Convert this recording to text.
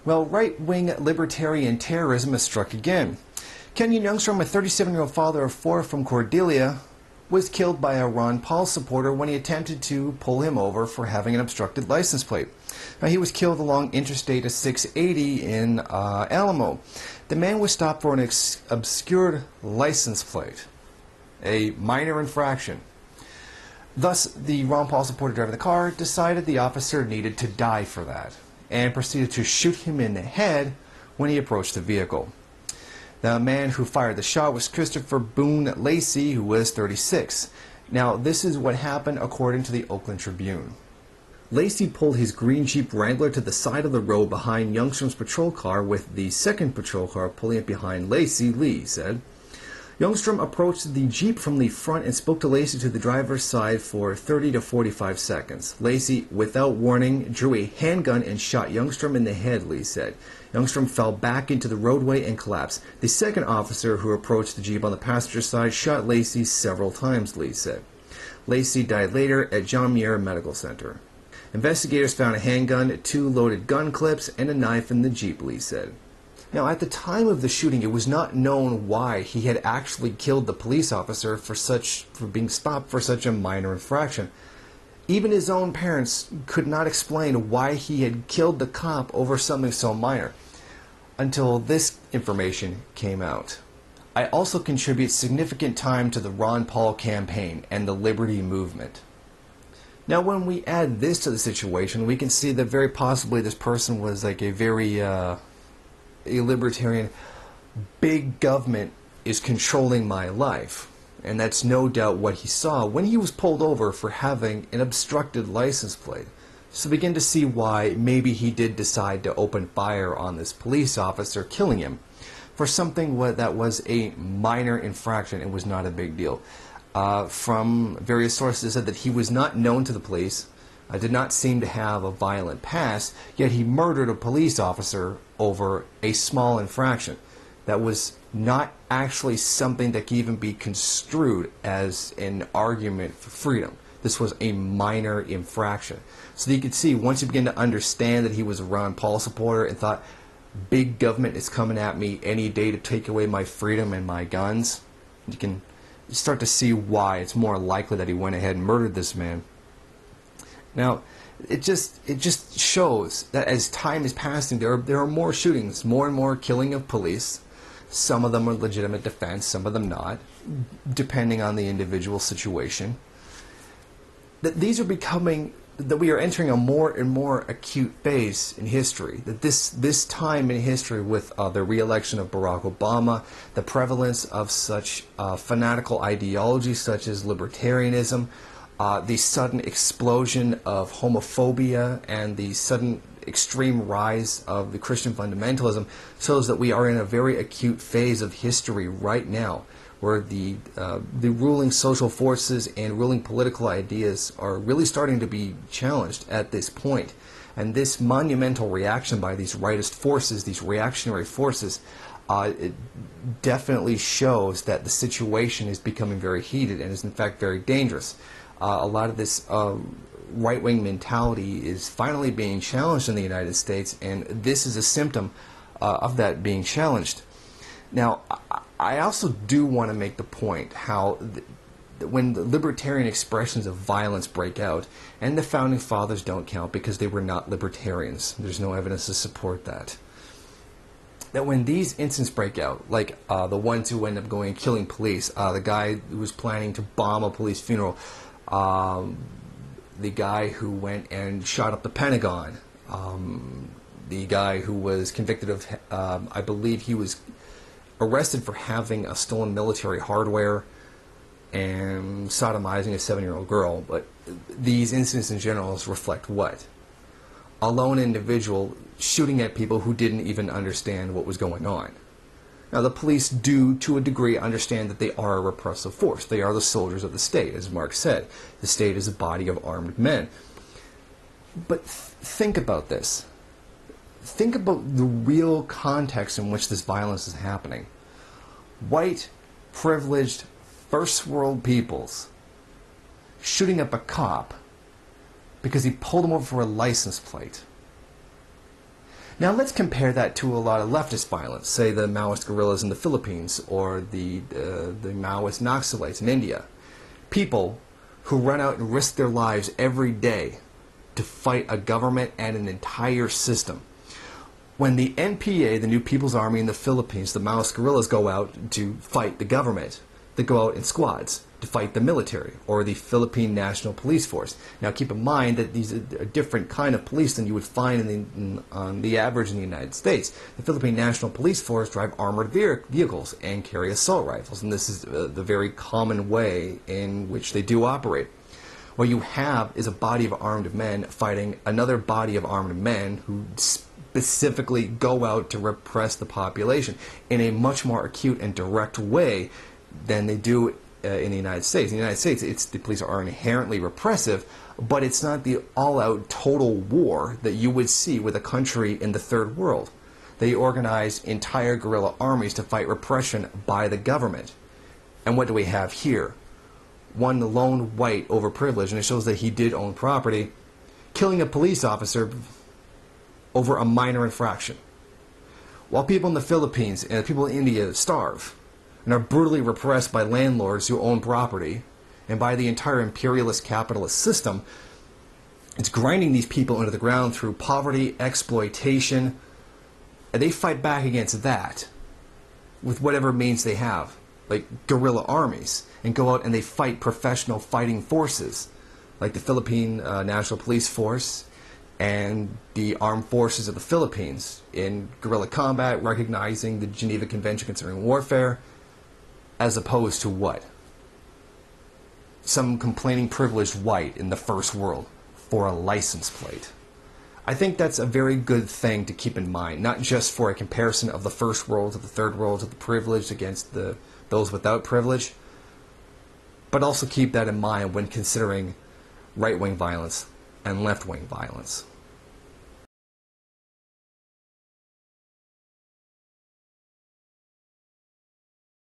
Well, right-wing libertarian terrorism has struck again. Kenyon Youngstrom, a 37-year-old father of four from Cordelia, was killed by a Ron Paul supporter when he attempted to pull him over for having an obstructed license plate. Now, he was killed along Interstate 680 in Alamo. The man was stopped for an obscured license plate, a minor infraction. Thus, the Ron Paul supporter driving the car decided the officer needed to die for that, and proceeded to shoot him in the head when he approached the vehicle. The man who fired the shot was Christopher Boone Lacey, who was 36. Now, this is what happened according to the Oakland Tribune. Lacey pulled his green Jeep Wrangler to the side of the road behind Youngstrom's patrol car, with the second patrol car pulling it behind Lacey, Lee said. Youngstrom approached the Jeep from the front and spoke to Lacey to the driver's side for 30 to 45 seconds. Lacey, without warning, drew a handgun and shot Youngstrom in the head, Lee said. Youngstrom fell back into the roadway and collapsed. The second officer who approached the Jeep on the passenger side shot Lacey several times, Lee said. Lacey died later at John Muir Medical Center. Investigators found a handgun, 2 loaded gun clips, and a knife in the Jeep, Lee said. Now, at the time of the shooting, it was not known why he had actually killed the police officer for being stopped for such a minor infraction. Even his own parents could not explain why he had killed the cop over something so minor, until this information came out. I also contribute significant time to the Ron Paul campaign and the Liberty movement. Now, when we add this to the situation, we can see that very possibly this person was like a very a libertarian. Big government is controlling my life. And that's no doubt what he saw when he was pulled over for having an obstructed license plate. So begin to see why maybe he did decide to open fire on this police officer, killing him for something that was a minor infraction and was not a big deal. From various sources said that he was not known to the police, did not seem to have a violent past, yet he murdered a police officer over a small infraction. That was not actually something that could even be construed as an argument for freedom. This was a minor infraction. So you could see, once you begin to understand that he was a Ron Paul supporter and thought, big government is coming at me any day to take away my freedom and my guns, you can start to see why it's more likely that he went ahead and murdered this man. Now, it just shows that as time is passing, there are more shootings, more and more killing of police. Some of them are legitimate defense, some of them not, depending on the individual situation. That these are becoming, that we are entering a more and more acute phase in history. That this time in history, with the re-election of Barack Obama, the prevalence of such fanatical ideologies such as libertarianism, the sudden explosion of homophobia, and the sudden extreme rise of the Christian fundamentalism, shows that we are in a very acute phase of history right now, where the ruling social forces and ruling political ideas are really starting to be challenged at this point. And this monumental reaction by these rightist forces, these reactionary forces, it definitely shows that the situation is becoming very heated and is in fact very dangerous. A lot of this right-wing mentality is finally being challenged in the United States, and this is a symptom of that being challenged. Now, I also do want to make the point how when the libertarian expressions of violence break out, and the Founding Fathers don't count because they were not libertarians, there's no evidence to support that, that when these incidents break out, like the ones who end up going and killing police, the guy who was planning to bomb a police funeral, the guy who went and shot up the Pentagon, the guy who was convicted of, I believe he was arrested for having a stolen military hardware and sodomizing a 7-year-old girl. But these incidents in general reflect what? A lone individual shooting at people who didn't even understand what was going on. Now, the police do, to a degree, understand that they are a repressive force. They are the soldiers of the state, as Marx said. The state is a body of armed men. But think about this. Think about the real context in which this violence is happening. White, privileged, first world peoples shooting up a cop because he pulled him over for a license plate. Now let's compare that to a lot of leftist violence, say the Maoist guerrillas in the Philippines or the Maoist Naxalites in India. People who run out and risk their lives every day to fight a government and an entire system. When the NPA, the New People's Army in the Philippines, the Maoist guerrillas go out to fight the government, they go out in squads to fight the military or the Philippine National Police Force. Now keep in mind that these are a different kind of police than you would find on the average in the United States. The Philippine National Police Force drive armored vehicles and carry assault rifles, and this is the very common way in which they do operate. What you have is a body of armed men fighting another body of armed men who specifically go out to repress the population in a much more acute and direct way than they do in the United States. In the United States, the police are inherently repressive, but it's not the all-out total war that you would see with a country in the third world. They organize entire guerrilla armies to fight repression by the government. And what do we have here? One lone white overprivileged, and it shows that he did own property, killing a police officer over a minor infraction. While people in the Philippines and people in India starve and are brutally repressed by landlords who own property and by the entire imperialist capitalist system, it's grinding these people into the ground through poverty, exploitation, and they fight back against that with whatever means they have, like guerrilla armies, and go out and they fight professional fighting forces like the Philippine National Police Force and the Armed Forces of the Philippines in guerrilla combat, recognizing the Geneva Convention concerning warfare, as opposed to what? Some complaining privileged white in the first world for a license plate. I think that's a very good thing to keep in mind, not just for a comparison of the first world to the third world, to the privileged against those without privilege, but also keep that in mind when considering right-wing violence and left-wing violence.